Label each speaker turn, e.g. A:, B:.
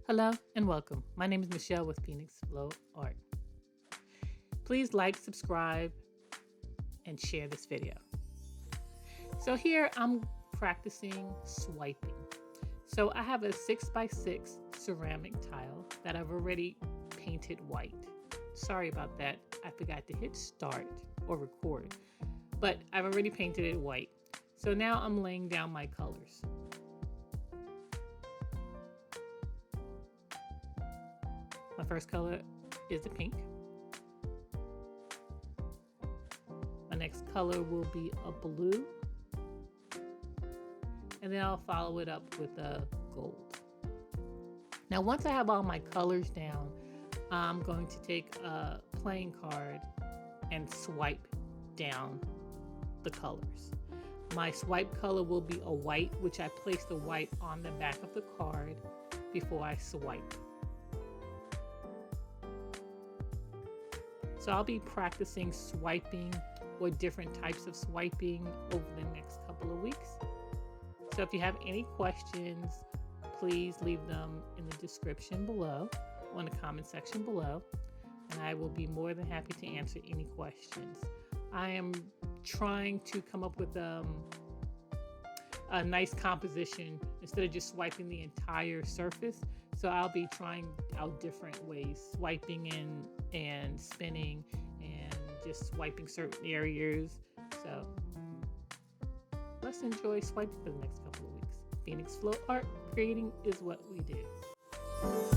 A: Hello and welcome. My name is Michelle with Phoenix Flow Art. Please like, subscribe, and share this video. So here I'm practicing swiping. So I have a 6x6 ceramic tile that I've already painted white. Sorry about that. I forgot to hit start or record, but I've already painted it white. So now I'm laying down my colors. My first color is the pink. My next color will be a blue. And then I'll follow it up with a gold. Now, once I have all my colors down, I'm going to take a playing card and swipe down the colors. My swipe color will be a white, which I place the white on the back of the card before I swipe. So I'll be practicing swiping or different types of swiping over the next couple of weeks. So if you have any questions, please leave them in the description below, or in the comment section below, and I will be more than happy to answer any questions. I am trying to come up with a nice composition instead of just swiping the entire surface. So I'll be trying out different ways, swiping and spinning and just swiping certain areas. So let's enjoy swiping for the next couple of weeks. Phoenix Flow Art, creating is what we do.